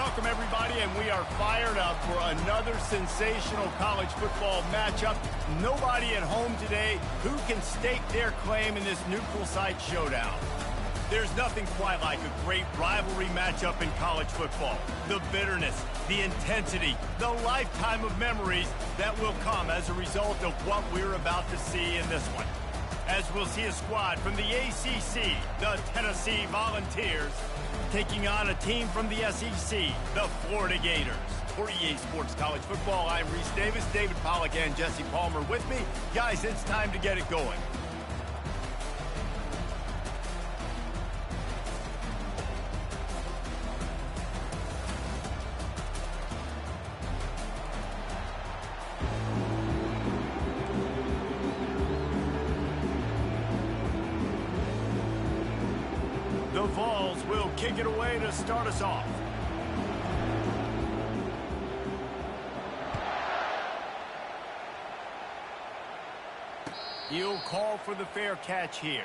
Welcome, everybody, and we are fired up for another sensational college football matchup. Nobody at home today who can stake their claim in this neutral site showdown. There's nothing quite like a great rivalry matchup in college football. The bitterness, the intensity, the lifetime of memories that will come as a result of what we're about to see in this one. As we'll see a squad from the ACC, the Tennessee Volunteers, taking on a team from the SEC, the Florida Gators. For EA Sports College Football, I'm Reese Davis, David Pollack, and Jesse Palmer with me. Guys, it's time to get it going. The Vols will kick it away to start us off. He'll call for the fair catch here.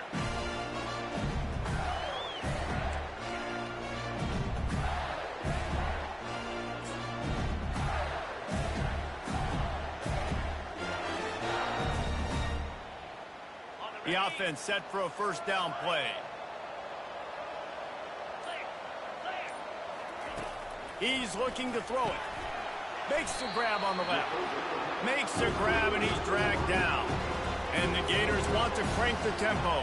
The offense set for a first down play. He's looking to throw it. Makes the grab on the left. Makes the grab, and he's dragged down. And the Gators want to crank the tempo.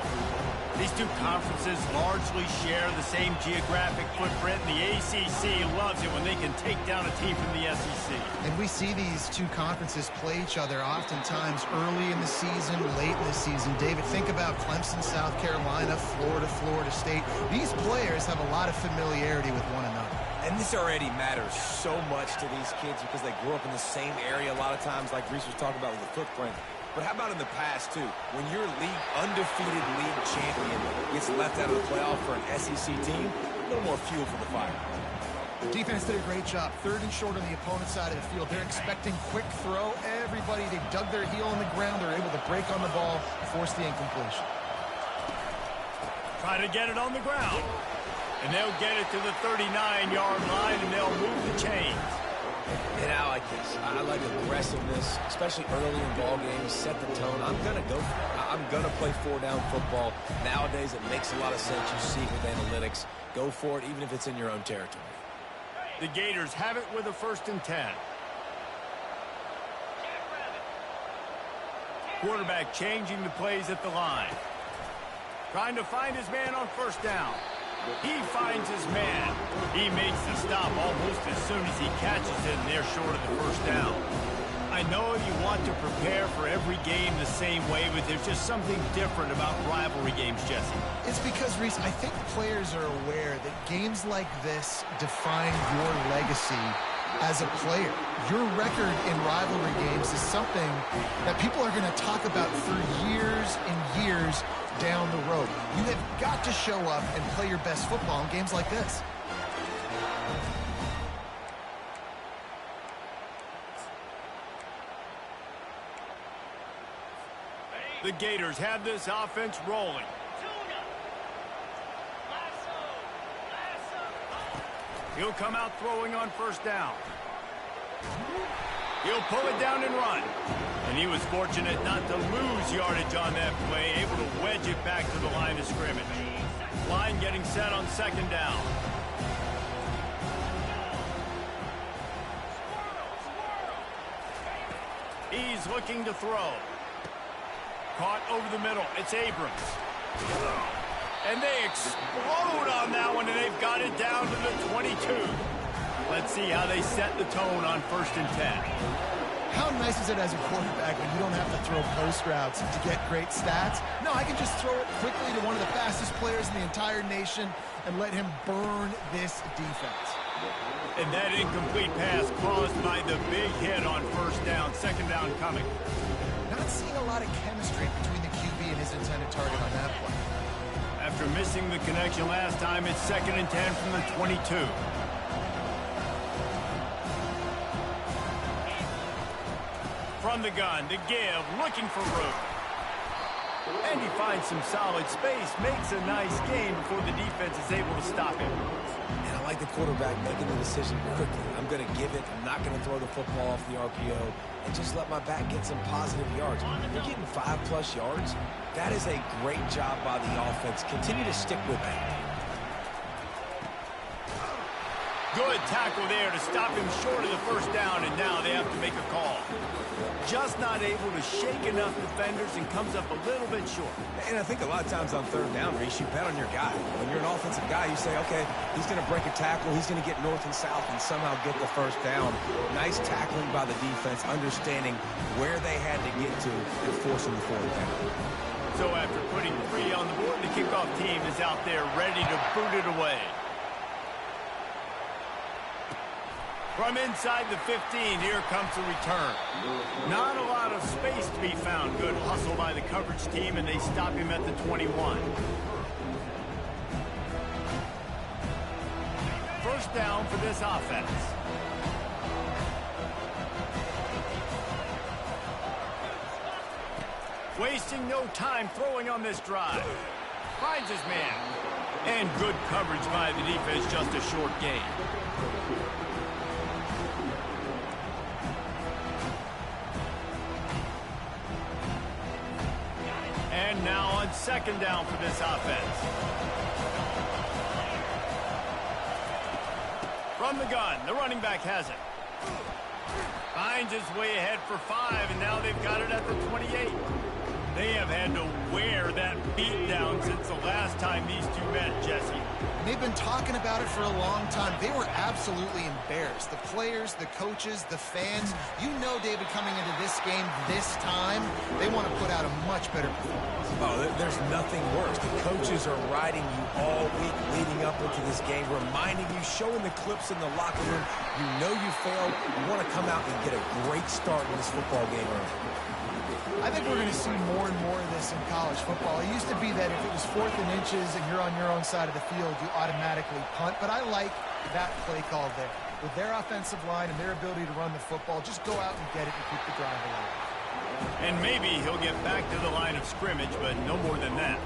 These two conferences largely share the same geographic footprint, and the ACC loves it when they can take down a team from the SEC. And we see these two conferences play each other oftentimes early in the season, late in the season. David, think about Clemson, South Carolina, Florida, Florida State. These players have a lot of familiarity with one another. And this already matters so much to these kids because they grew up in the same area a lot of times, like Reese was talking about with the footprint. But how about in the past, too? When your undefeated league champion gets left out of the playoff for an SEC team, a little more fuel for the fire. The defense did a great job. Third and short on the opponent's side of the field. They're expecting quick throw. Everybody, they dug their heel on the ground. They're able to break on the ball, force the incompletion. Try to get it on the ground. And they'll get it to the 39-yard line, and they'll move the chains. And I like this. I like aggressiveness, especially early in ball games. Set the tone. I'm going to go for it. I'm going to play four-down football. Nowadays, it makes a lot of sense. You see it with analytics. Go for it, even if it's in your own territory. The Gators have it with a 1st and 10. Quarterback changing the plays at the line. Trying to find his man on 1st down. He finds his man. He makes the stop almost as soon as he catches it, and they're short of the 1st down. I know you want to prepare for every game the same way, but there's just something different about rivalry games, Jesse. It's because, Reese, I think players are aware that games like this define your legacy as a player. Your record in rivalry games is something that people are going to talk about for years and years down the road. You have got to show up and play your best football in games like this. The Gators have this offense rolling. He'll come out throwing on 1st down. He'll pull it down and run. And he was fortunate not to lose yardage on that play, able to wedge it back to the line of scrimmage. Line getting set on 2nd down. He's looking to throw. Caught over the middle. It's Abrams. And they explode on that one, and they've got it down to the 22. Let's see how they set the tone on 1st and 10. How nice is it as a quarterback when you don't have to throw post routes to get great stats? No, I can just throw it quickly to one of the fastest players in the entire nation and let him burn this defense. And that incomplete pass caused by the big hit on 1st down, 2nd down coming. Not seeing a lot of chemistry between the QB and his intended target on that play. After missing the connection last time, it's 2nd and 10 from the 22. From the gun, the give, looking for room. And he finds finds some solid space, makes a nice gain before the defense is able to stop him. And I like the quarterback making the decision quickly. I'm going to give it. I'm not going to throw the football off the RPO and just let my back get some positive yards. You're getting 5+ yards. That is a great job by the offense. Continue to stick with that. Good tackle there to stop him short of the first down, and now they have to make a call. Just not able to shake enough defenders and comes up a little bit short. And I think a lot of times on third down, Reese, you bet on your guy. When you're an offensive guy, you say, okay, he's going to break a tackle, he's going to get north and south and somehow get the first down. Nice tackling by the defense, understanding where they had to get to and forcing the fourth down. So after putting 3 on the board, the kickoff team is out there ready to boot it away. From inside the 15, here comes the return. Not a lot of space to be found. Good hustle by the coverage team, and they stop him at the 21. First down for this offense. Wasting no time throwing on this drive. Finds his man. And good coverage by the defense, just a short gain. And now on second down for this offense. From the gun, the running back has it. Finds his way ahead for 5, and now they've got it at the 28. They have had to wear that beat down since the last time these two met, Jesse. They've been talking about it for a long time. They were absolutely embarrassed. The players, the coaches, the fans. You know, David, coming into this game this time, they want to put out a much better performance. Oh, there's nothing worse. The coaches are riding you all week leading up into this game, reminding you, showing the clips in the locker room. You know you failed. You want to come out and get a great start in this football game early. I think we're going to see more and more of this in college football. It used to be that if it was 4th and inches and you're on your own side of the field, you automatically punt. But I like that play call there. With their offensive line and their ability to run the football, just go out and get it and keep the drive alive. And maybe he'll get back to the line of scrimmage, but no more than that.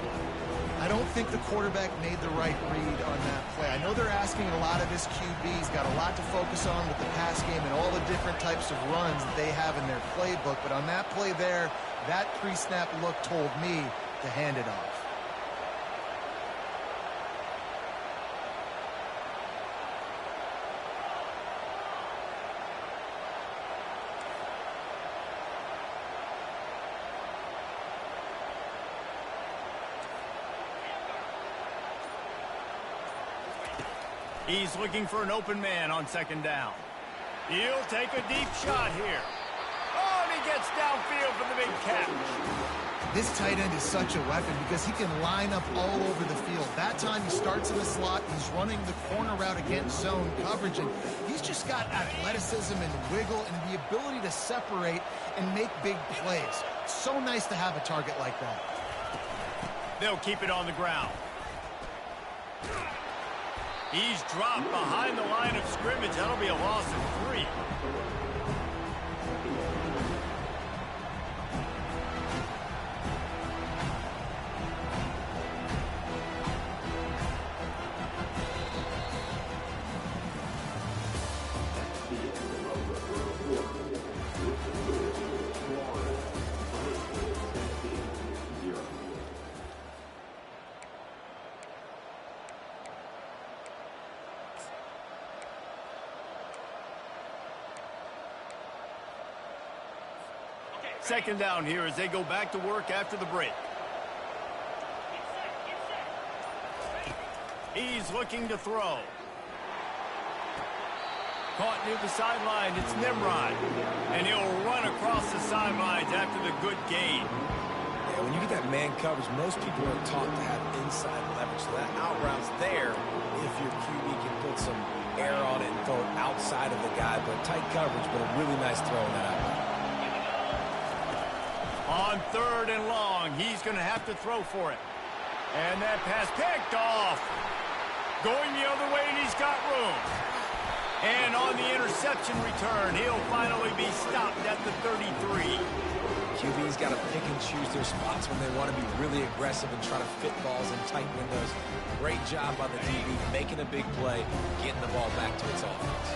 I don't think the quarterback made the right read on that play. I know they're asking a lot of his QB. He's got a lot to focus on with the pass game and all the different types of runs that they have in their playbook. But on that play there, that pre-snap look told me to hand it off. He's looking for an open man on second down. He'll take a deep shot here. Oh, and he gets downfield for the big catch. This tight end is such a weapon because he can line up all over the field. That time he starts in the slot, he's running the corner route against zone coverage, and he's just got athleticism and wiggle and the ability to separate and make big plays. So nice to have a target like that. They'll keep it on the ground. He's dropped behind the line of scrimmage. That'll be a loss of 3. Second down here as they go back to work after the break. He's looking to throw. Caught near the sideline. It's Nimrod. And he'll run across the sidelines after the good gain. Yeah, when you get that man coverage, most people are taught to have inside leverage. So that out route's there if your QB can put some air on it and throw it outside of the guy. But tight coverage, but a really nice throw in that out route. On third and long, he's going to have to throw for it. And that pass picked off. Going the other way, and he's got room. And on the interception return, he'll finally be stopped at the 33. QB's got to pick and choose their spots when they want to be really aggressive and try to fit balls in tight windows. Great job by the DB making a big play, getting the ball back to its offense.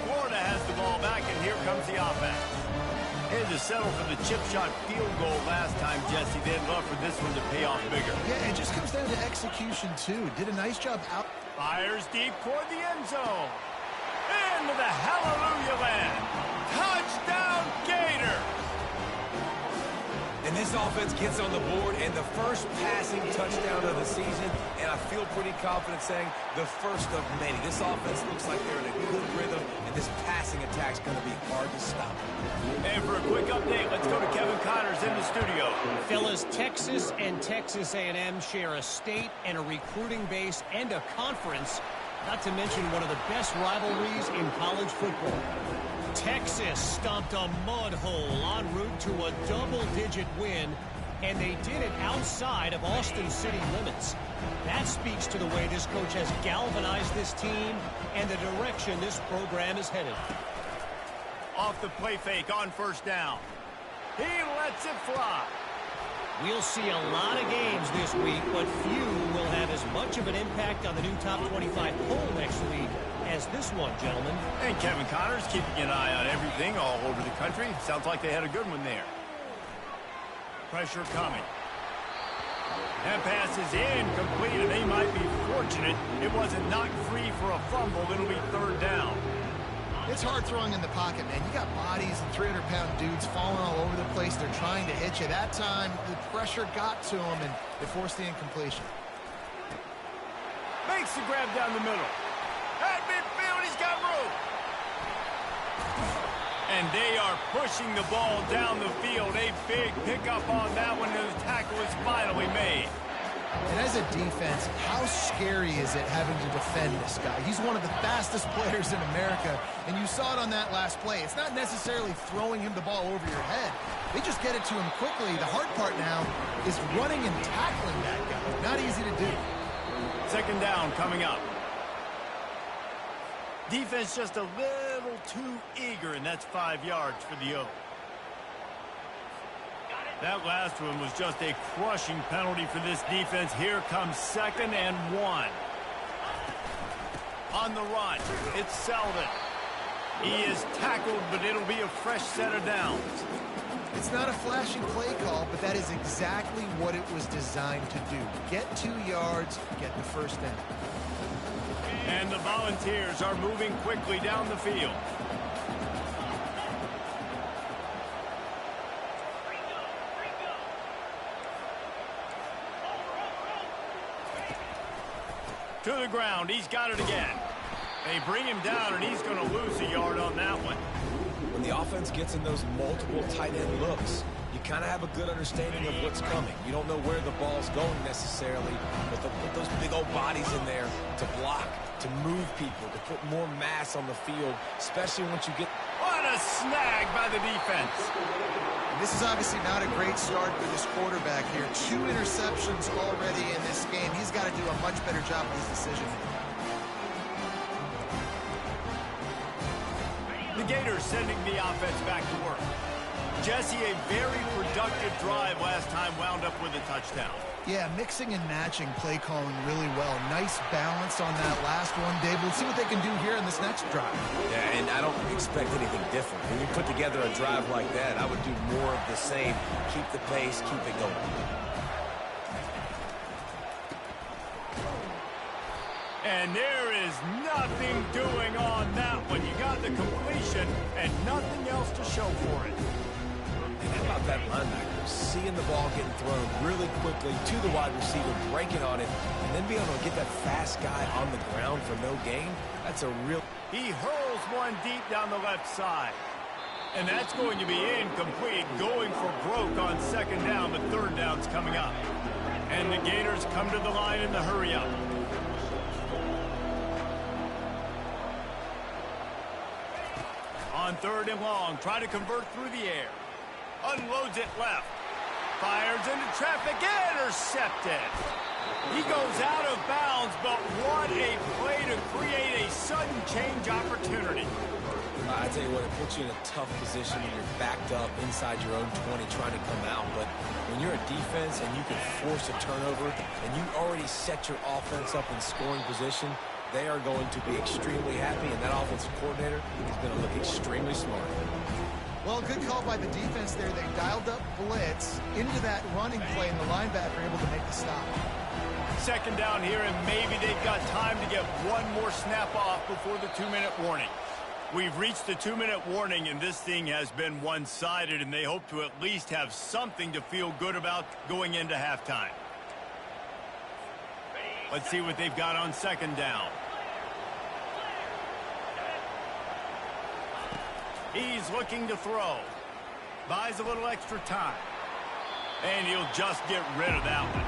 Florida has the ball back, and here comes the offense. Had to settle for the chip shot field goal last time, Jesse. They'd love for this one to pay off bigger. Yeah, it just comes down to execution, too. Did a nice job out. Fires deep toward the end zone. Into the hallelujah land. Touchdown, Gator! And this offense gets on the board, and the first passing touchdown of the season, and I feel pretty confident saying the first of many. This offense looks like they're in a good rhythm, and this passing attack's going to be hard to stop. And for a quick update, let's go to Kevin Connors in the studio. Fellas, Texas and Texas A&M share a state and a recruiting base and a conference, not to mention one of the best rivalries in college football. Texas stomped a mud hole en route to a double-digit win, and they did it outside of Austin city limits. That speaks to the way this coach has galvanized this team and the direction this program is headed. Off the play fake on first down. He lets it fly. We'll see a lot of games this week, but few will have as much of an impact on the new top 25 poll next week as this one, gentlemen. And Kevin Connors keeping an eye on everything all over the country. Sounds like they had a good one there. Pressure coming. That pass is incomplete, and they might be fortunate it wasn't knocked free for a fumble. It'll be third down. It's hard throwing in the pocket, man. You got bodies and 300-pound dudes falling all over the place. They're trying to hit you. That time, the pressure got to them, and it forced the incompletion. Makes the grab down the middle. At midfield, he's got room. And they are pushing the ball down the field. A big pickup on that one, and the tackle is finally made. And as a defense, how scary is it having to defend this guy? He's one of the fastest players in America, and you saw it on that last play. It's not necessarily throwing him the ball over your head. They just get it to him quickly. The hard part now is running and tackling that guy. Not easy to do. Second down coming up. Defense just a little too eager, and that's 5 yards for the O. That last one was just a crushing penalty for this defense. Here comes 2nd and 1. On the run, it's Selden. He is tackled, but it'll be a fresh set of downs. It's not a flashy play call, but that is exactly what it was designed to do. Get 2 yards, get the first down. And the Volunteers are moving quickly down the field. To the ground, he's got it again. They bring him down, and he's going to lose a yard on that one. When the offense gets in those multiple tight end looks, you kind of have a good understanding of what's coming. You don't know where the ball's going necessarily, but they'll put those big old bodies in there to block, to move people, to put more mass on the field, especially once you get... What a snag by the defense. This is obviously not a great start for this quarterback here. 2 interceptions already in this game. He's got to do a much better job with his decision. The Gators sending the offense back to work. Jesse, a very productive drive last time, wound up with a touchdown. Yeah, mixing and matching play calling really well. Nice balance on that last one, Dave. We'll see what they can do here in this next drive. Yeah, and I don't expect anything different. When you put together a drive like that, I would do more of the same. Keep the pace, keep it going. And there is nothing doing on that one. You got the completion and nothing else to show for it. And how about that linebacker seeing the ball getting thrown really quickly to the wide receiver, breaking on it, and then being able to get that fast guy on the ground for no gain? That's a real... He hurls one deep down the left side. And that's going to be incomplete, going for broke on 2nd down, but 3rd down's coming up. And the Gators come to the line in the hurry-up. On 3rd and long, try to convert through the air. Unloads it left. Fires into traffic, intercepted. He goes out of bounds, but what a play to create a sudden change opportunity. I tell you what, it puts you in a tough position when you're backed up inside your own 20 trying to come out. But when you're a defense and you can force a turnover and you already set your offense up in scoring position, they are going to be extremely happy, and that offensive coordinator is going to look extremely smart. Well, good call by the defense there. They dialed up blitz into that running play, and the linebacker able to make the stop. Second down here, and maybe they've got time to get one more snap off before the 2-minute warning. We've reached the 2-minute warning, and this thing has been one-sided, and they hope to at least have something to feel good about going into halftime. Let's see what they've got on second down. He's looking to throw. Buys a little extra time. And he'll just get rid of that one.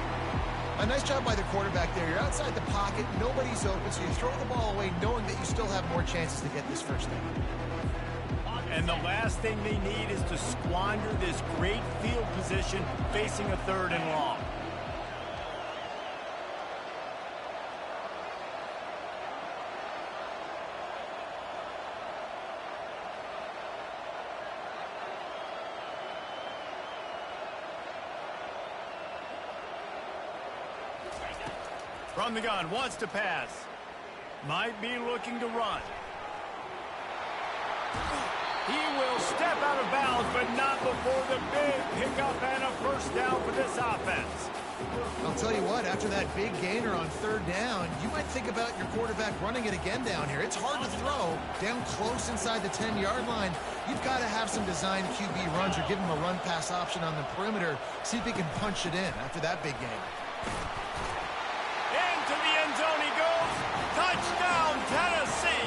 A nice job by the quarterback there. You're outside the pocket, nobody's open, so you throw the ball away knowing that you still have more chances to get this first down. And the last thing they need is to squander this great field position facing a 3rd and long. From the gun, wants to pass. Might be looking to run. He will step out of bounds, but not before the big pickup and a first down for this offense. I'll tell you what, after that big gainer on 3rd down, you might think about your quarterback running it again down here. It's hard to throw down close inside the 10-yard line. You've got to have some designed QB runs or give him a run-pass option on the perimeter. See if he can punch it in after that big gainer. To the end zone he goes. Touchdown, Tennessee.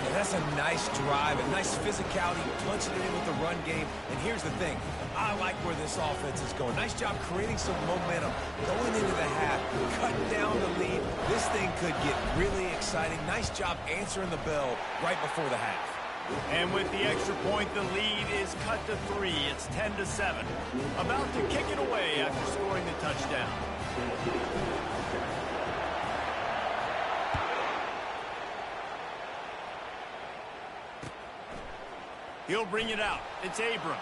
Yeah, that's a nice drive, a nice physicality, punching it in with the run game. And here's the thing. I like where this offense is going. Nice job creating some momentum, going into the half, cutting down the lead. This thing could get really exciting. Nice job answering the bell right before the half. And with the extra point, the lead is cut to 3. It's 10-7. About to kick it away after scoring the touchdown. He'll bring it out. It's Abrams.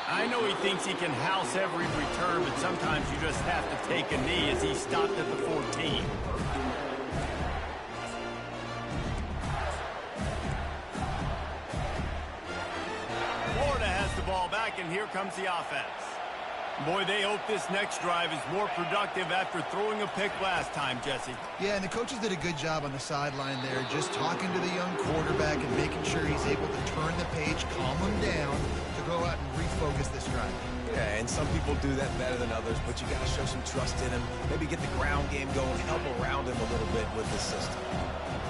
I know he thinks he can house every return, but sometimes you just have to take a knee as he stopped at the 14. Florida has the ball back, and here comes the offense. Boy, they hope this next drive is more productive after throwing a pick last time, Jesse. Yeah, and the coaches did a good job on the sideline there, just talking to the young quarterback and making sure he's able to turn the page, calm him down, to go out and refocus this drive. Yeah, and some people do that better than others, but you got to show some trust in him. Maybe get the ground game going, help around him a little bit with the system.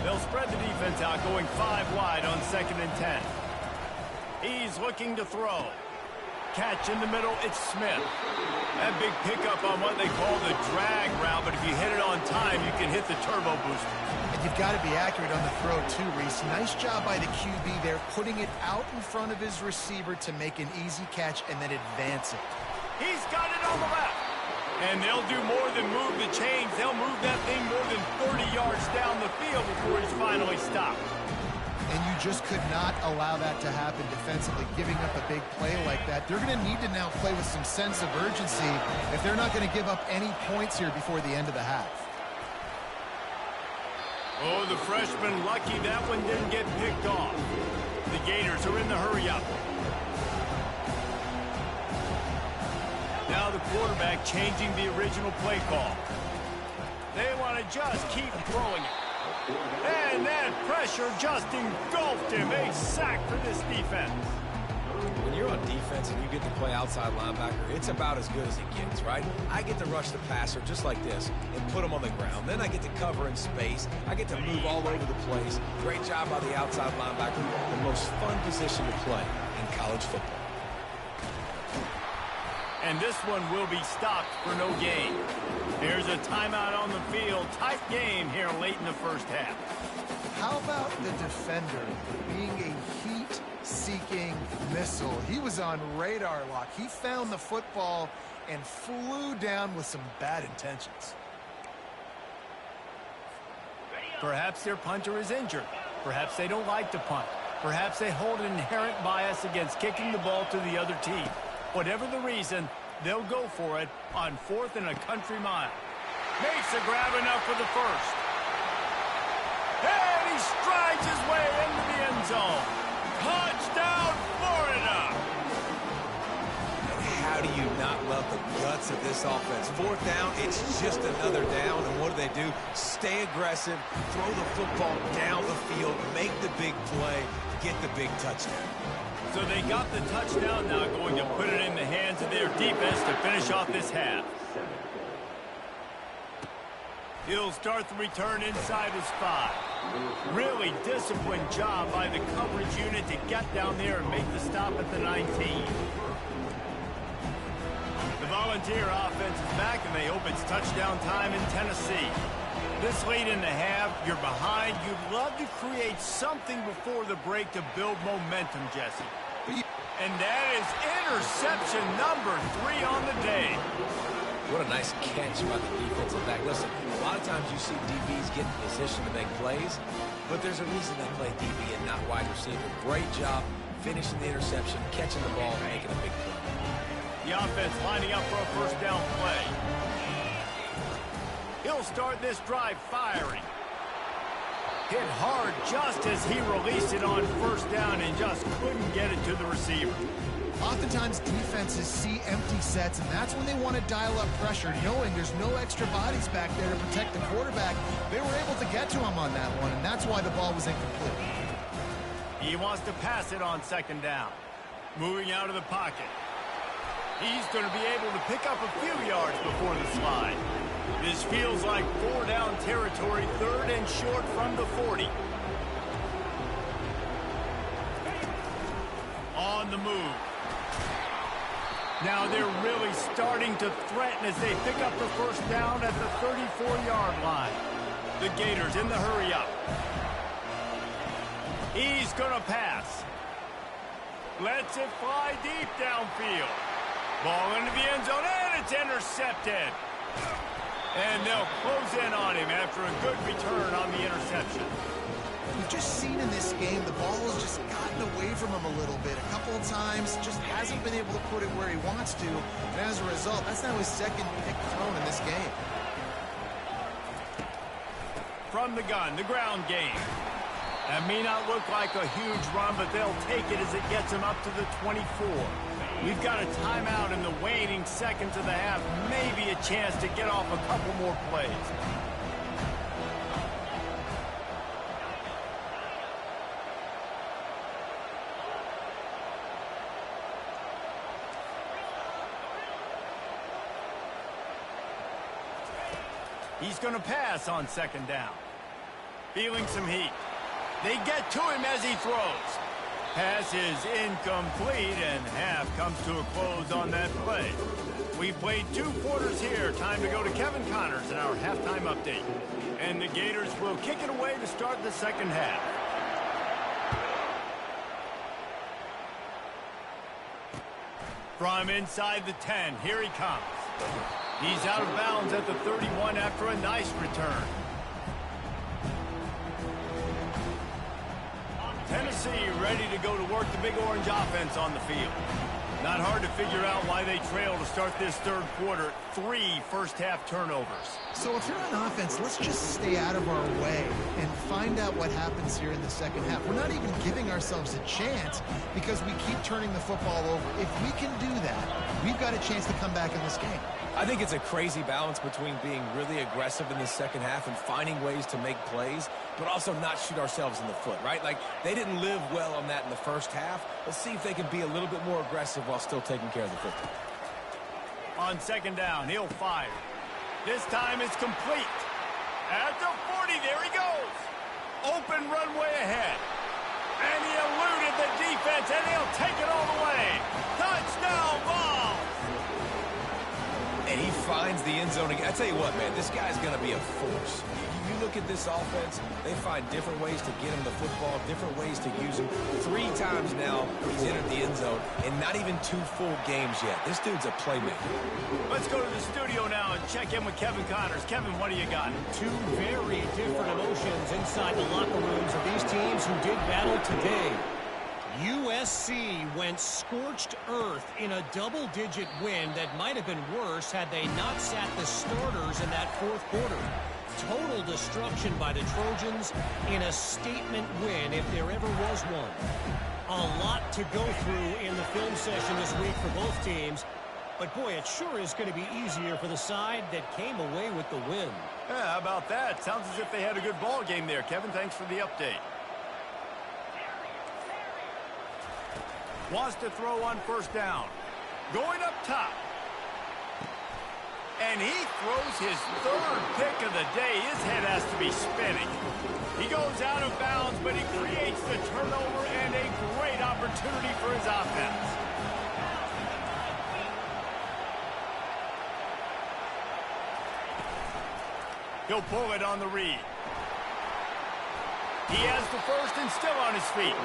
They'll spread the defense out, going 5 wide on 2nd and 10. He's looking to throw. Catch in the middle, it's Smith. That big pickup on what they call the drag route, but if you hit it on time, you can hit the turbo booster. And you've got to be accurate on the throw too, Reese. Nice job by the QB there, putting it out in front of his receiver to make an easy catch and then advance it. He's got it on the left. And they'll do more than move the chains. They'll move that thing more than 30 yards down the field before he's finally stopped. And you just could not allow that to happen defensively, giving up a big play like that. They're going to need to now play with some sense of urgency if they're not going to give up any points here before the end of the half. Oh, the freshman lucky that one didn't get picked off. The Gators are in the hurry-up. Now the quarterback changing the original play call. They want to just keep throwing it. And that pressure just engulfed him. A sack for this defense. When you're on defense and you get to play outside linebacker, it's about as good as it gets, right? I get to rush the passer just like this and put him on the ground. Then I get to cover in space. I get to move all over the place. Great job by the outside linebacker. The most fun position to play in college football. And this one will be stopped for no gain. There's a timeout on the field. Tight game here late in the first half. How about the defender being a heat heat-seeking missile. He was on radar lock. He found the football and flew down with some bad intentions. Perhaps their punter is injured. Perhaps they don't like to punt. Perhaps they hold an inherent bias against kicking the ball to the other team. Whatever the reason, they'll go for it on 4th and a country mile. Makes a grab enough for the first. And he strides his way into the end zone. Touchdown, Florida! And how do you not love the guts of this offense? 4th down, it's just another down. And what do? Stay aggressive, throw the football down the field, make the big play, get the big touchdown. So they got the touchdown, now going to put it in the hands of their defense to finish off this half. He'll start the return inside his 5. Really disciplined job by the coverage unit to get down there and make the stop at the 19. The Volunteer offense is back, and they hope it's touchdown time in Tennessee. This late in the half, you're behind. You'd love to create something before the break to build momentum, Jesse. And that is interception number 3 on the day. What a nice catch by the defensive back. Listen, a lot of times you see DBs get in position to make plays, but there's a reason they play DB and not wide receiver. Great job finishing the interception, catching the ball, and making a big play. The offense lining up for a first down play. He'll start this drive firing. Hit hard just as he released it on first down and just couldn't get it to the receiver. Oftentimes defenses see empty sets, and that's when they want to dial up pressure, knowing there's no extra bodies back there to protect the quarterback. They were able to get to him on that one, and that's why the ball was incomplete. He wants to pass it on 2nd down. Moving out of the pocket. He's going to be able to pick up a few yards before the slide. This feels like 4-down territory, 3rd and short from the 40. On the move. Now they're really starting to threaten as they pick up the first down at the 34-yard line. The Gators in the hurry up. He's going to pass. Lets it fly deep downfield. Ball into the end zone, and it's intercepted. And they'll close in on him after a good return on the interception. We've just seen in this game the ball has just gotten away from him a little bit. A couple of times, just hasn't been able to put it where he wants to. And as a result, that's now his 2nd pick thrown in this game. From the gun, the ground game. That may not look like a huge run, but they'll take it as it gets them up to the 24. We've got a timeout in the waning seconds of the half. Maybe a chance to get off a couple more plays. He's going to pass on 2nd down. Feeling some heat. They get to him as he throws. Pass is incomplete, and half comes to a close on that play. We played 2 quarters here. Time to go to Kevin Connors in our halftime update. And the Gators will kick it away to start the 2nd half. From inside the 10, here he comes. He's out of bounds at the 31 after a nice return. Tennessee ready to go to work the Big Orange offense on the field. Not hard to figure out why they trail to start this 3rd quarter. 3 first-half turnovers. So if you're on offense, let's just stay out of our way and find out what happens here in the 2nd half. We're not even giving ourselves a chance because we keep turning the football over. If we can do that, we've got a chance to come back in this game. I think it's a crazy balance between being really aggressive in the 2nd half and finding ways to make plays, but also not shoot ourselves in the foot, right? Like, they didn't live well on that in the 1st half. Let's see if they can be a little bit more aggressive while still taking care of the football. On 2nd down, he'll fire. This time it's complete. At the 40, there he goes. Open runway ahead. And he eluded the defense, and he'll take it all the way. Touchdown ball. And And he finds the end zone again. I tell you what, man, this guy's going to be a force. You look at this offense, they find different ways to get him the football, different ways to use him. 3 times now he's entered the end zone, and not even 2 full games yet. This dude's a playmaker. Let's go to the studio now and check in with Kevin Connors. Kevin, what do you got? 2 very different emotions inside the locker rooms of these teams who did battle today. USC went scorched earth in a double-digit win that might have been worse had they not sat the starters in that 4th quarter. Total destruction by the Trojans in a statement win if there ever was one. A lot to go through in the film session this week for both teams, but boy, it sure is going to be easier for the side that came away with the win. Yeah, how about that? Sounds as if they had a good ball game there. Kevin, thanks for the update. Wants to throw on 1st down. Going up top. And he throws his 3rd pick of the day. His head has to be spinning. He goes out of bounds, but he creates the turnover and a great opportunity for his offense. He'll pull it on the read. He has the 1st and still on his feet.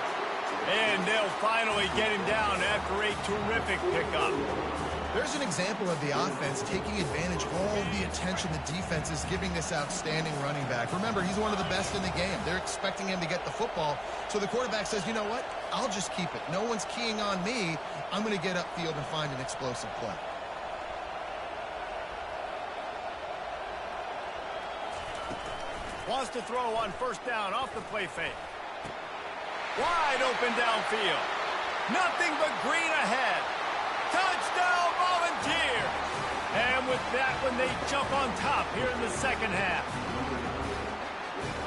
And they'll finally get him down after a terrific pickup. There's an example of the offense taking advantage of all the attention the defense is giving this outstanding running back. Remember, he's one of the best in the game. They're expecting him to get the football. So the quarterback says, you know what? I'll just keep it. No one's keying on me. I'm going to get upfield and find an explosive play. Wants to throw on 1st down off the play fake. Wide open downfield. Nothing but green ahead. Touchdown, Volunteer! And with that one, they jump on top here in the 2nd half.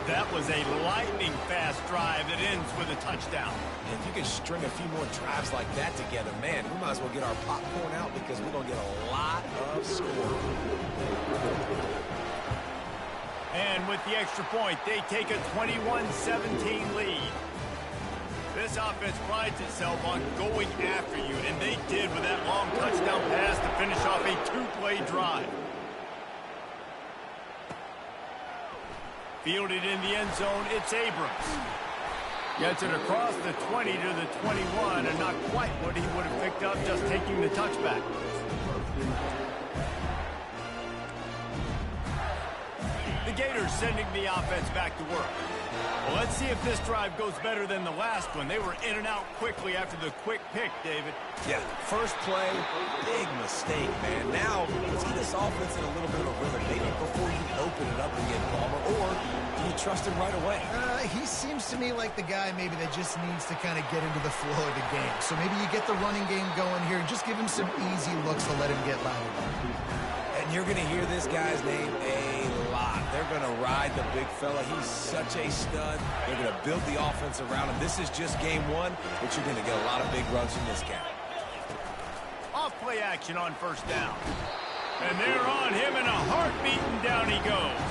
That was a lightning-fast drive that ends with a touchdown. And if you can string a few more drives like that together, man, we might as well get our popcorn out because we're going to get a lot of scoring. And with the extra point, they take a 21-17 lead. This offense prides itself on going after you, and they did with that long touchdown pass to finish off a 2-play drive. Fielded in the end zone, it's Abrams. Gets it across the 20 to the 21, and not quite what he would have picked up just taking the touchback. The Gators sending the offense back to work. Well, let's see if this drive goes better than the last one. They were in and out quickly after the quick pick, David. Yeah, first play, big mistake, man. Now, let's get this offense in a little bit of a rhythm, maybe before you open it up again, Palmer, or do you trust him right away? He seems to me like the guy maybe that just needs to kind of get into the flow of the game. So maybe you get the running game going here and just give him some easy looks to let him get louder. And you're going to hear this guy's name a lot. They're going to ride the big fella. He's such a stud. They're going to build the offense around him. This is just game 1, but you're going to get a lot of big runs from this guy. Off play action on 1st down. And they're on him in a heartbeat, and down he goes.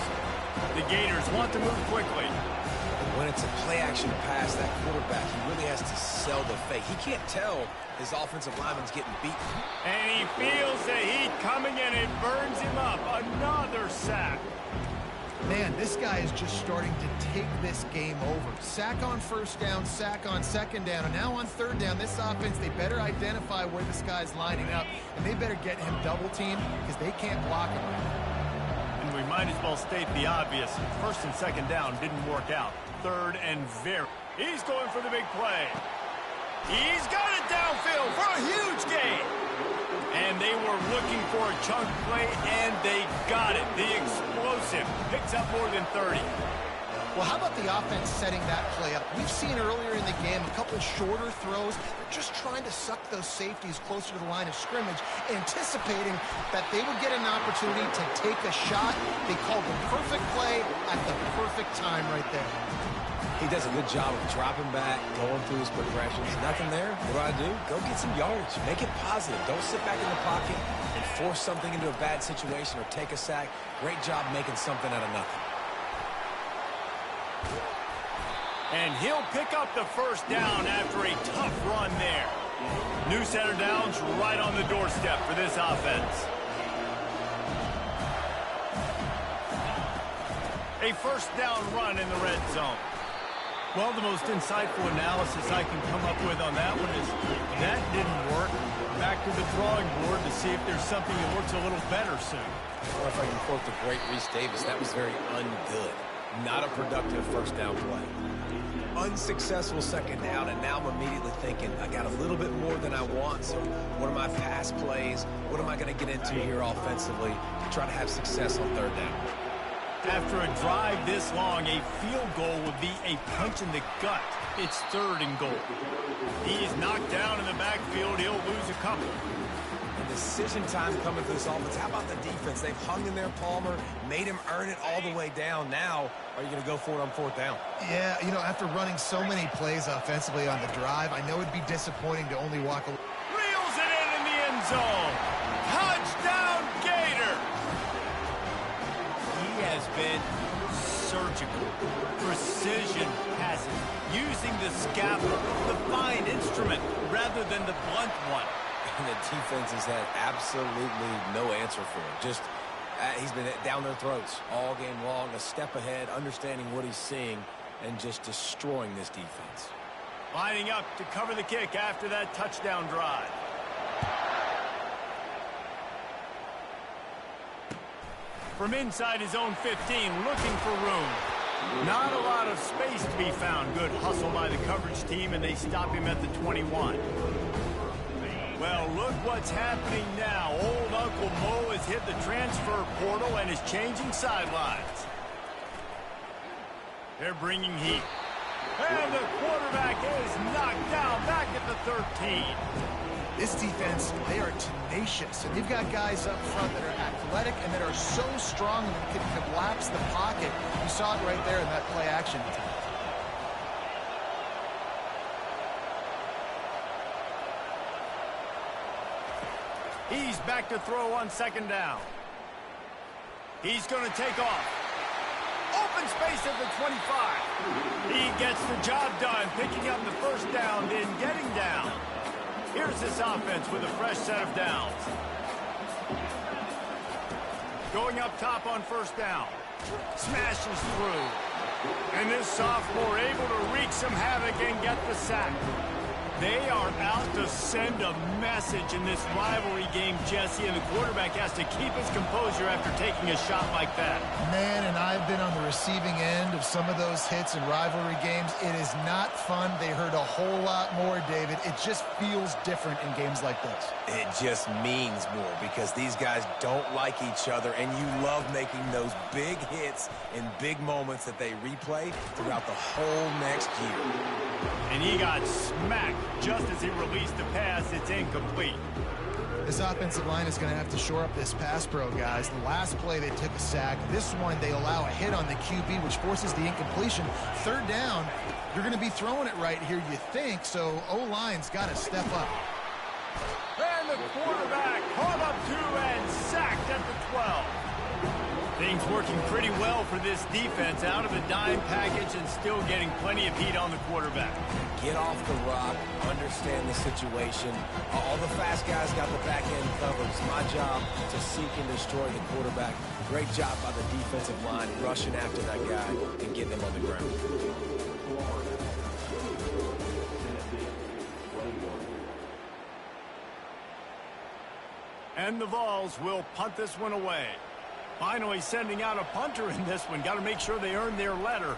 The Gators want to move quickly. When it's a play-action pass, that quarterback, he really has to sell the fake. He can't tell his offensive lineman's getting beaten. And he feels the heat coming, and it burns him up. Another sack. Man, this guy is just starting to take this game over. Sack on 1st down, sack on 2nd down, and now on 3rd down, this offense, they better identify where this guy's lining up, and they better get him double-teamed because they can't block him. And we might as well state the obvious. 1st and 2nd down didn't work out. 3rd and very. He's going for the big play. He's got it downfield for a huge gain. And they were looking for a chunk play, and they got it. The explosive picks up more than 30. Well, how about the offense setting that play up? We've seen earlier in the game a couple shorter throws. They're just trying to suck those safeties closer to the line of scrimmage, anticipating that they would get an opportunity to take a shot. They called the perfect play at the perfect time right there. He does a good job of dropping back, going through his progressions. Nothing there. What do? Go get some yardage. Make it positive. Don't sit back in the pocket and force something into a bad situation or take a sack. Great job making something out of nothing. And he'll pick up the 1st down after a tough run there. New set of downs right on the doorstep for this offense. A first down run in the red zone. Well, the most insightful analysis I can come up with on that one is that didn't work. Back to the drawing board to see if there's something that works a little better soon. Or if I can quote the great Reese Davis, that was very ungood. Not a productive first down play. Unsuccessful second down, and now I'm immediately thinking, I got a little bit more than I want, so what are my pass plays? What am I going to get into here offensively to try to have success on third down? After a drive this long, a field goal would be a punch in the gut. It's 3rd and goal. He's knocked down in the backfield. He'll lose a couple. And decision time coming for this offense. How about the defense? They've hung in there, Palmer, made him earn it all the way down. Now, are you going to go for it on 4th down? Yeah, you know, after running so many plays offensively on the drive, I know it'd be disappointing to only walk away. Reels it in the end zone. Touchdown, Gator. He has been surgical. Precision passing. Using the scalpel, the fine instrument, rather than the blunt one. And the defense has had absolutely no answer for him. Just, he's been down their throats all game long, a step ahead, understanding what he's seeing, and just destroying this defense. Lining up to cover the kick after that touchdown drive. From inside his own 15, looking for room. Not a lot of space to be found. Good hustle by the coverage team, and they stop him at the 21. Well, look what's happening now. Old Uncle Mo has hit the transfer portal and is changing sidelines. They're bringing heat. And the quarterback is knocked down back at the 13. This defense, they are tenacious, and they've got guys up front that are athletic and that are so strong that can collapse the pocket. You saw it right there in that play action. He's back to throw on 2nd down. He's going to take off. Open space at the 25. He gets the job done, picking up the first down, then getting down. Here's this offense with a fresh set of downs. Going up top on 1st down. Smashes through. And this sophomore able to wreak some havoc and get the sack. They are out to send a message in this rivalry game, Jesse, and the quarterback has to keep his composure after taking a shot like that. Man, and I've been on the receiving end of some of those hits in rivalry games. It is not fun. They hurt a whole lot more, David. It just feels different in games like this. It just means more because these guys don't like each other, and you love making those big hits in big moments that they replay throughout the whole next year. And he got smacked just as he released the pass. It's incomplete. This offensive line is going to have to shore up this pass pro, guys. The last play they took a sack. This one they allow a hit on the QB, which forces the incompletion. 3rd down, you're going to be throwing it right here, you think, so O-line's got to step up. And the quarterback caught up to and sacked at the 12. Things working pretty well for this defense, out of the dime package and still getting plenty of heat on the quarterback. Get off the rock, understand the situation. All the fast guys got the back end covered. It's my job to seek and destroy the quarterback. Great job by the defensive line, rushing after that guy and getting him on the ground. And the Vols will punt this one away. Finally sending out a punter in this one. Got to make sure they earn their letter.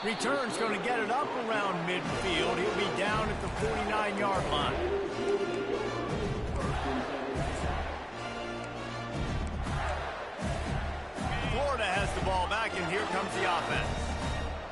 Return's going to get it up around midfield. He'll be down at the 49-yard line. Florida has the ball back, and here comes the offense.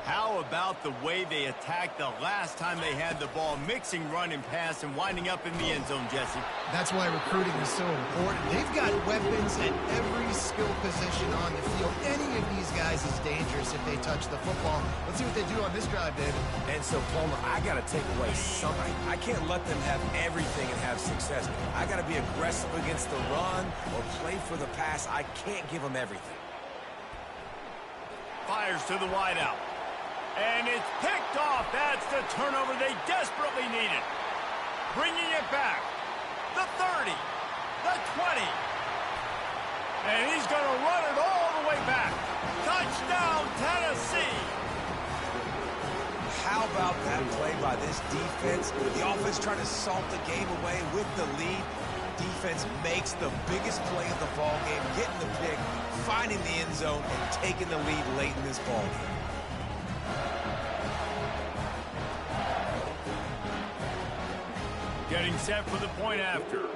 How about the way they attacked the last time they had the ball, mixing run and pass and winding up in the end zone, Jesse? That's why recruiting is so important. They've got weapons at every skill position on the field. Any of these guys is dangerous if they touch the football. Let's see what they do on this drive, David. And so, Palmer, I got to take away something. I can't let them have everything and have success. I got to be aggressive against the run or play for the pass. I can't give them everything. Fires to the wideout. And it's picked off. That's the turnover they desperately needed. Bringing it back. the 30, the 20. And he's going to run it all the way back. Touchdown, Tennessee. How about that play by this defense? The offense trying to salt the game away with the lead. Defense makes the biggest play of the ball game, getting the pick, finding the end zone, and taking the lead late in this ball game. Getting set for the point after.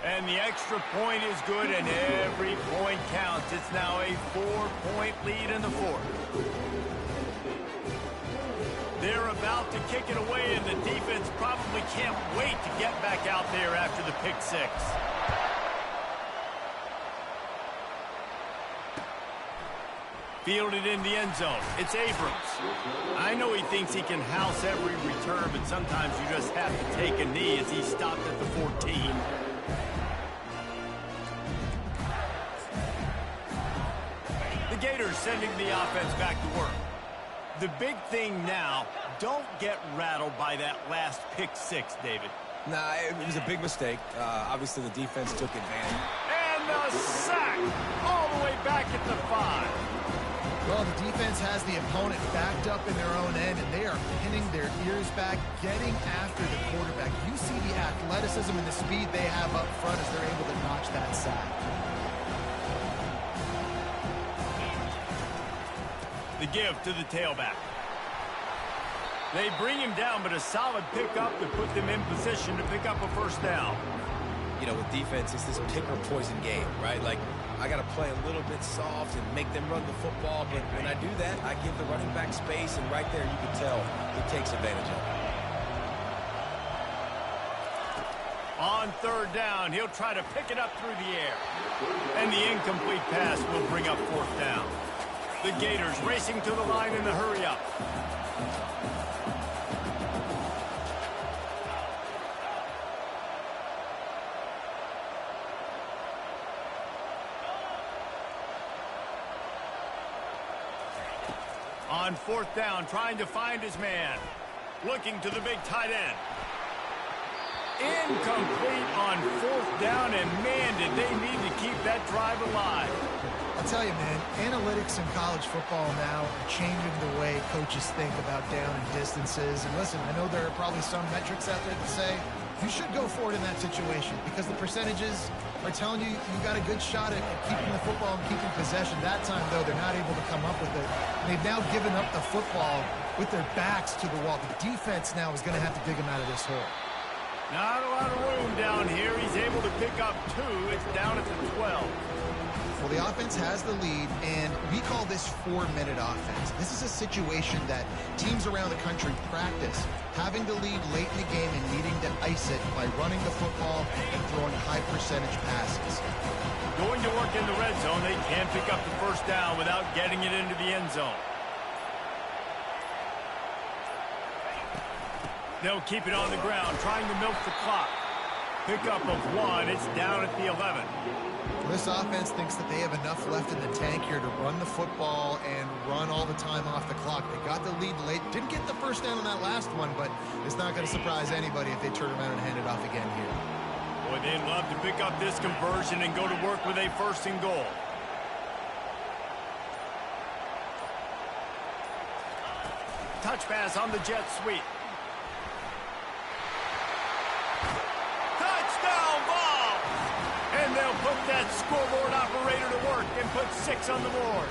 And the extra point is good, and every point counts. It's now a 4-point lead in the fourth. They're about to kick it away, and the defense probably can't wait to get back out there after the pick six. Fielded in the end zone. It's Abrams. I know he thinks he can house every return, but sometimes you just have to take a knee as he stopped at the 14. The Gators sending the offense back to work. The big thing now, don't get rattled by that last pick six, David. Nah, it was a big mistake. Obviously, the defense took advantage. And the sack all the way back at the 5. Well, the defense has the opponent backed up in their own end, and they are pinning their ears back, getting after the quarterback. You see the athleticism and the speed they have up front as they're able to notch that sack. The give to the tailback. They bring him down, but a solid pickup to put them in position to pick up a first down. You know, with defense, it's this pick or poison game, right? Like, I got to play a little bit soft and make them run the football, but when I do that, I give the running back space, and right there you can tell he takes advantage of it. On third down, he'll try to pick it up through the air. And the incomplete pass will bring up fourth down. The Gators racing to the line in the hurry-up. On fourth down, trying to find his man. Looking to the big tight end. Incomplete on fourth down, and man, did they need to keep that drive alive. I'll tell you, man, analytics in college football now are changing the way coaches think about down and distances. And listen, I know there are probably some metrics out there that say you should go for it in that situation because the percentages are telling you you got a good shot at keeping the football and keeping possession. That time, though, they're not able to come up with it. And they've now given up the football with their backs to the wall. The defense now is going to have to dig them out of this hole. Not a lot of room down here. He's able to pick up 2. It's down at the 12. Well, the offense has the lead, and we call this 4-minute offense. This is a situation that teams around the country practice, having the lead late in the game and needing to ice it by running the football and throwing high-percentage passes. Going to work in the red zone, they can't pick up the first down without getting it into the end zone. They'll keep it on the ground, trying to milk the clock. Pickup of 1, it's down at the 11. This offense thinks that they have enough left in the tank here to run the football and run all the time off the clock. They got the lead late. Didn't get the first down on that last one, but it's not going to surprise anybody if they turn around and hand it off again here. Boy, they'd love to pick up this conversion and go to work with a first and goal. Touch pass on the jet sweep. Touchdown ball! And they'll put that scoreboard operator to work and put 6 on the board.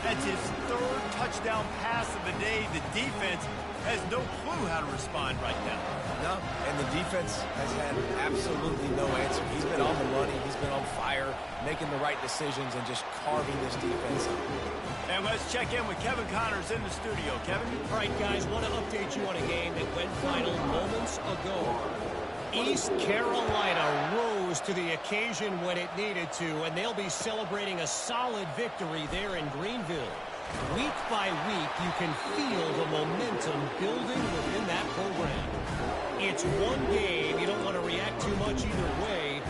That's his 3rd touchdown pass of the day. The defense has no clue how to respond right now. No, and the defense has had absolutely no answer. He's been on the money. He's been on fire, making the right decisions and just carving this defense up. And let's check in with Kevin Connors in the studio. Kevin? All right, guys, want to update you on a game that went final moments ago. East Carolina rose to the occasion when it needed to, and they'll be celebrating a solid victory there in Greenville. Week by week, you can feel the momentum building within that program. It's one game. You don't want to react too much either way,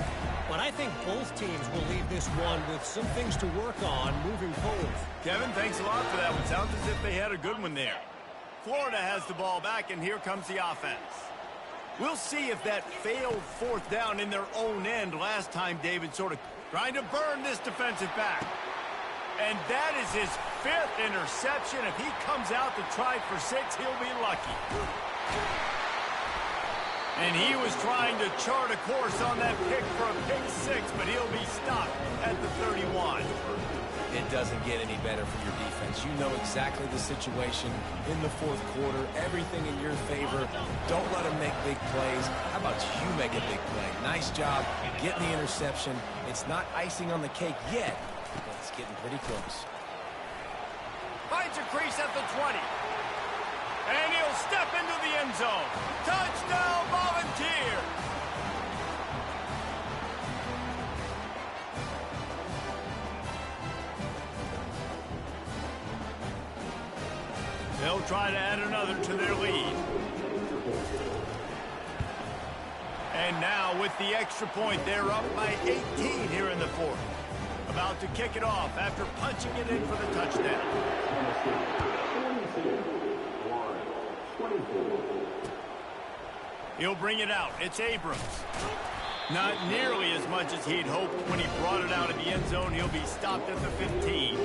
but I think both teams will leave this one with some things to work on moving forward. Kevin, thanks a lot for that one. Sounds as if they had a good one there. Florida has the ball back, and here comes the offense. We'll see if that failed fourth down in their own end last time, David, sort of trying to burn this defensive back. And that is his 5th interception. If he comes out to try for 6, he'll be lucky. And he was trying to chart a course on that pick for a pick 6, but he'll be stopped at the 31. It doesn't get any better for your defense. You know exactly the situation in the fourth quarter. Everything in your favor. Don't let them make big plays. How about you make a big play? Nice job getting the interception. It's not icing on the cake yet, but it's getting pretty close. Finds a crease at the 20. And he'll step into the end zone. Touchdown, Volunteer! They'll try to add another to their lead. And now with the extra point, they're up by 18 here in the fourth. About to kick it off after punching it in for the touchdown. He'll bring it out. It's Abrams. Not nearly as much as he'd hoped when he brought it out of the end zone. He'll be stopped at the 15.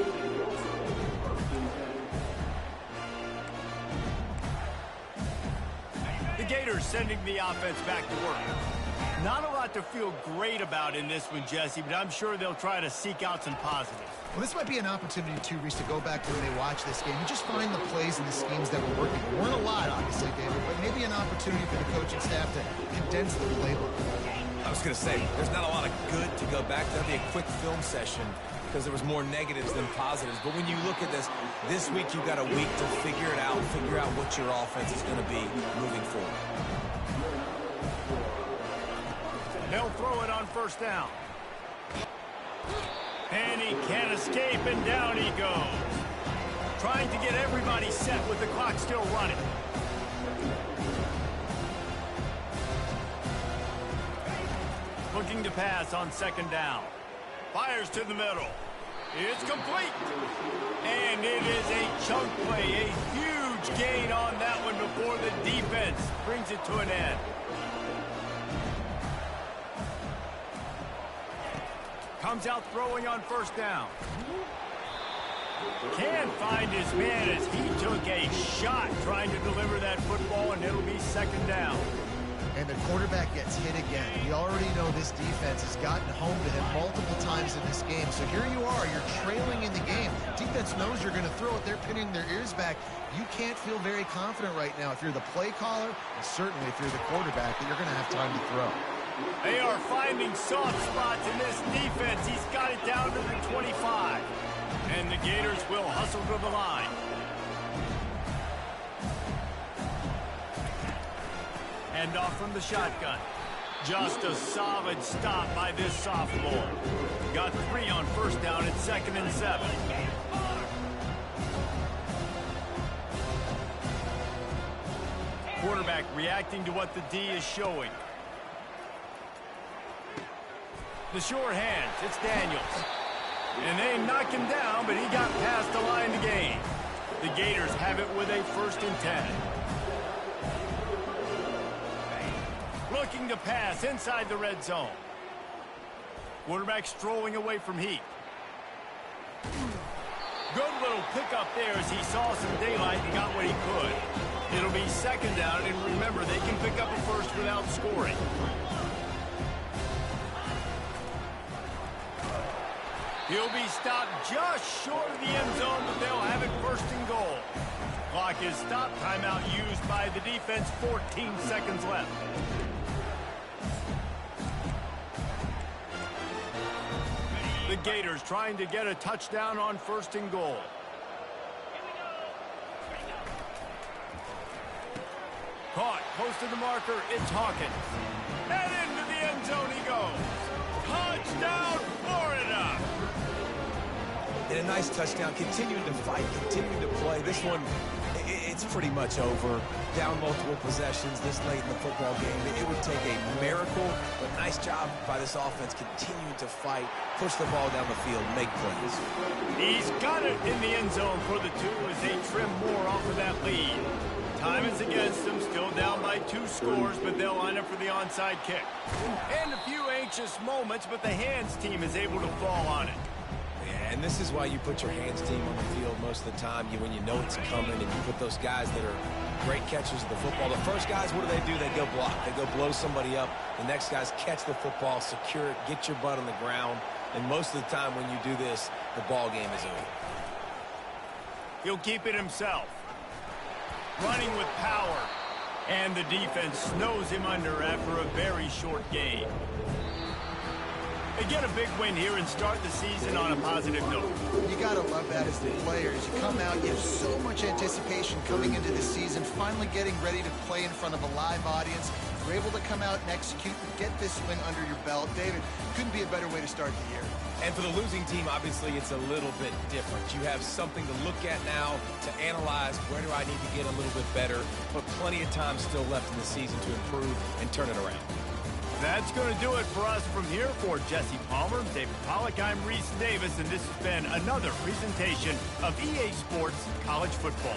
The Gators sending the offense back to work. Not a lot to feel great about in this one, Jesse, but I'm sure they'll try to seek out some positives. Well, this might be an opportunity, too, Reese, to go back when they watch this game and just find the plays and the schemes that were working. There weren't a lot, obviously, David, but maybe an opportunity for the coaching staff to condense the playbook. I was going to say, there's not a lot of good to go back. That'll be a quick film session because there was more negatives than positives. But when you look at this week you've got a week to figure it out, figure out what your offense is going to be moving forward. They'll throw it on first down. And he can't escape, and down he goes. Trying to get everybody set with the clock still running. Looking to pass on second down. Fires to the middle. It's complete. And it is a chunk play, a huge gain on that one before the defense brings it to an end. Comes out throwing on first down. Can't find his man as he took a shot trying to deliver that football, and it'll be second down. And the quarterback gets hit again. We already know this defense has gotten home to him multiple times in this game. So here you are, you're trailing in the game. Defense knows you're going to throw it. They're pinning their ears back. You can't feel very confident right now if you're the play caller, and certainly if you're the quarterback, that you're going to have time to throw. They are finding soft spots in this defense. He's got it down to the 25. And the Gators will hustle to the line. Hand off from the shotgun. Just a solid stop by this sophomore. Got 3 on first down at 2nd and 7. Quarterback reacting to what the D is showing. The sure hands, it's Daniels. And they knock him down, but he got past the line to gain. The Gators have it with a 1st and 10. Looking to pass inside the red zone. Quarterback strolling away from heat. Good little pickup there as he saw some daylight and got what he could. It'll be second down, and remember, they can pick up a first without scoring. He'll be stopped just short of the end zone, but they'll have it 1st and goal. Clock is stopped. Timeout used by the defense. 14 seconds left. The Gators trying to get a touchdown on 1st and goal. Caught close to the marker. It's Hawkins. And into the end zone he goes. Touchdown, Florida! And a nice touchdown, continuing to fight, continuing to play. This one, it's pretty much over. Down multiple possessions this late in the football game. It would take a miracle, but nice job by this offense continuing to fight, push the ball down the field, make plays. He's got it in the end zone for the 2 as they trim more off of that lead. Time is against them, still down by 2 scores, but they'll line up for the onside kick. And a few anxious moments, but the hands team is able to fall on it. And this is why you put your hands team on the field most of the time, when you know it's coming, and you put those guys that are great catchers of the football. The first guys, what do? They go block. They go blow somebody up. The next guys catch the football, secure it, get your butt on the ground. And most of the time when you do this, the ball game is over. He'll keep it himself. Running with power. And the defense snows him under after a very short game. They get a big win here and start the season on a positive note. You got to love that as the players. You come out, you have so much anticipation coming into the season, finally getting ready to play in front of a live audience. You're able to come out and execute and get this win under your belt. David, couldn't be a better way to start the year. And for the losing team, obviously, it's a little bit different. You have something to look at now, to analyze, where do I need to get a little bit better, but plenty of time still left in the season to improve and turn it around. That's going to do it for us from here. For Jesse Palmer, David Pollack, I'm Reese Davis, and this has been another presentation of EA Sports College Football.